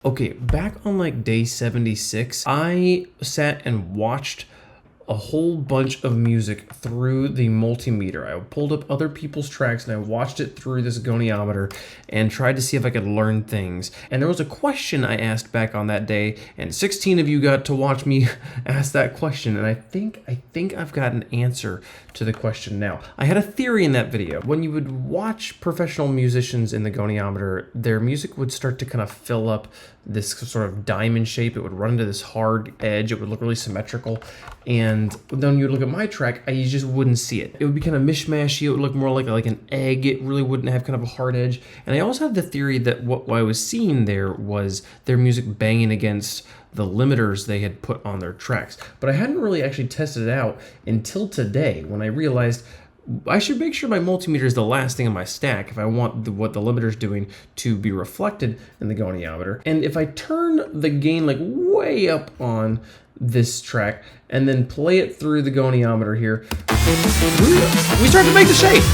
Okay, back on like day 76, I sat and watched a whole bunch of music through the multimeter. I pulled up other people's tracks and I watched it through this goniometer and tried to see if I could learn things. And there was a question I asked back on that day, and 16 of you got to watch me ask that question. And I think I've got an answer to the question now. I had a theory in that video. When you would watch professional musicians in the goniometer, their music would start to kind of fill up this sort of diamond shape. It would run into this hard edge. It would look really symmetrical. And then you would look at my track, you just wouldn't see it. It would be kind of mishmashy. It would look more like an egg. It really wouldn't have kind of a hard edge. And I also have the theory that what I was seeing there was their music banging against the limiters they had put on their tracks. But I hadn't really actually tested it out until today, when I realized I should make sure my multimeter is the last thing in my stack if I want what the limiter's doing to be reflected in the goniometer. And if I turn the gain like way up on this track and then play it through the goniometer here, we start to make the shape.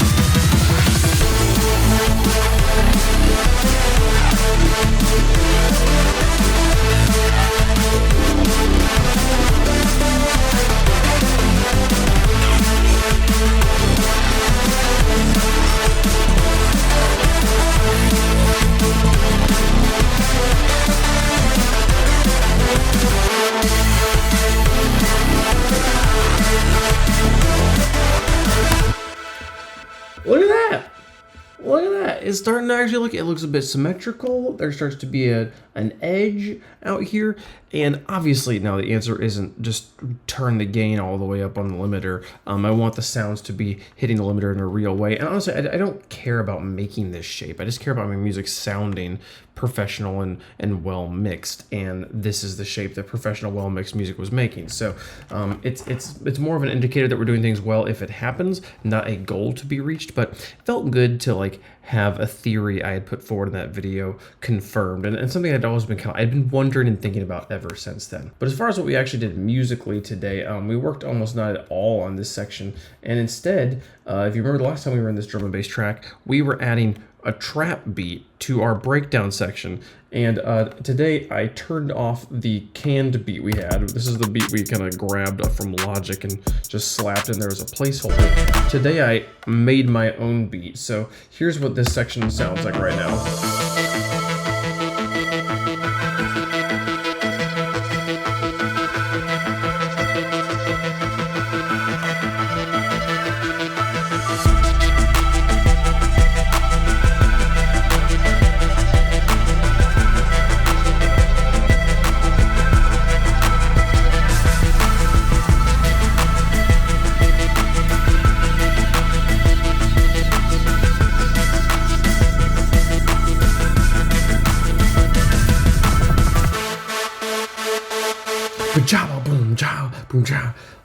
Look at that. Look at that. It's starting to actually look, it looks a bit symmetrical. There starts to be an edge out here. And obviously now the answer isn't just turn the gain all the way up on the limiter. I want the sounds to be hitting the limiter in a real way. And honestly, I don't care about making this shape. I just care about my music sounding professional and well mixed. And this is the shape that professional well mixed music was making. So it's more of an indicator that we're doing things well if it happens, not a goal to be reached. But it felt good to like have a theory I had put forward in that video confirmed, and something I'd always been I'd been wondering and thinking about ever since then. But as far as what we actually did musically today, we worked almost not at all on this section, and instead, if you remember the last time we were in this drum and bass track, we were adding a trap beat to our breakdown section. And today I turned off the canned beat we had. This is the beat we kind of grabbed up from Logic and just slapped in there as a placeholder. Today I made my own beat. So here's what this section sounds like right now.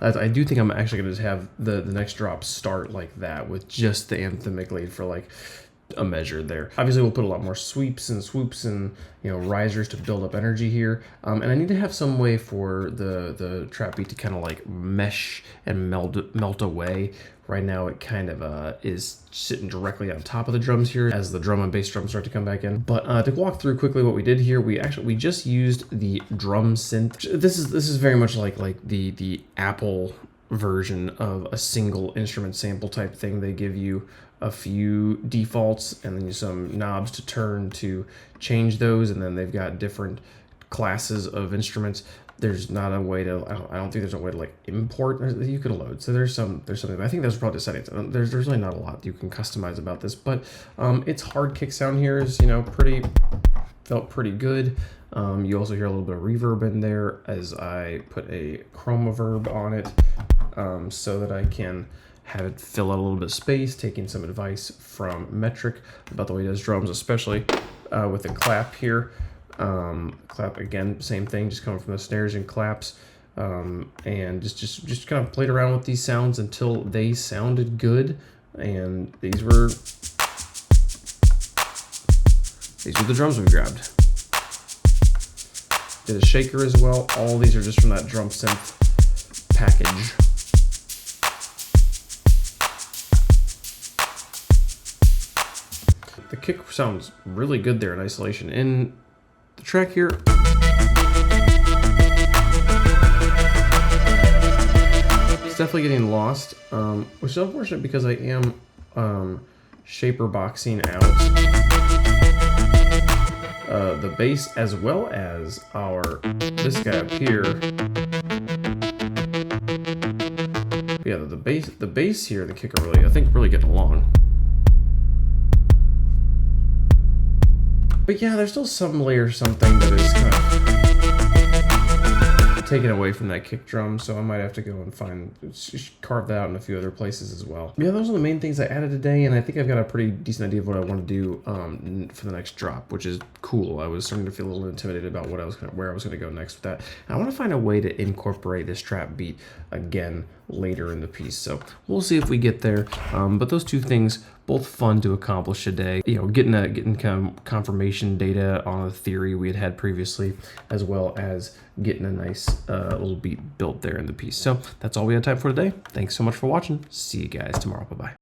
I do think I'm actually going to just have the next drop start like that with just the anthemic lead for like a measure there. Obviously, we'll put a lot more sweeps and swoops and risers to build up energy here. And I need to have some way for the trap beat to kind of like mesh and melt away. Right now, it kind of is sitting directly on top of the drums here as the drum and bass drums start to come back in. But to walk through quickly what we did here, we just used the drum synth. This is very much like the Apple version of a single instrument sample type thing. They give you a few defaults and then some knobs to turn to change those, and then they've got different classes of instruments. There's not a way to, I don't think there's a way to like import that you can load. So there's something, I think that's probably the settings. There's really not a lot you can customize about this, but its hard kick sound here is, felt pretty good. You also hear a little bit of reverb in there as I put a chroma verb on it so that I can have it fill out a little bit of space, taking some advice from Metric about the way he does drums, especially with the clap here. Clap again, same thing, just coming from the snares and claps, and just kind of played around with these sounds until they sounded good. And these were the drums we grabbed. Did a shaker as well. All these are just from that drum synth package. The kick sounds really good there in isolation. In the track here. It's definitely getting lost, which is unfortunate because I am shaper boxing out the base as well as this guy up here. Yeah, the base here, the kick are really, I think, really getting along. But yeah, there's still some layer something that is kind of taken away from that kick drum, so I might have to go and carve that out in a few other places as well. Yeah, those are the main things I added today, and I think I've got a pretty decent idea of what I want to do for the next drop, which is cool. I was starting to feel a little intimidated about where I was going to go next with that. And I want to find a way to incorporate this trap beat again later in the piece, so we'll see if we get there. But those two things, both fun to accomplish today. You know, getting kind of confirmation data on a theory we had previously, as well as getting a nice little beat built there in the piece. So that's all we have time for today. Thanks so much for watching. See you guys tomorrow. Bye-bye.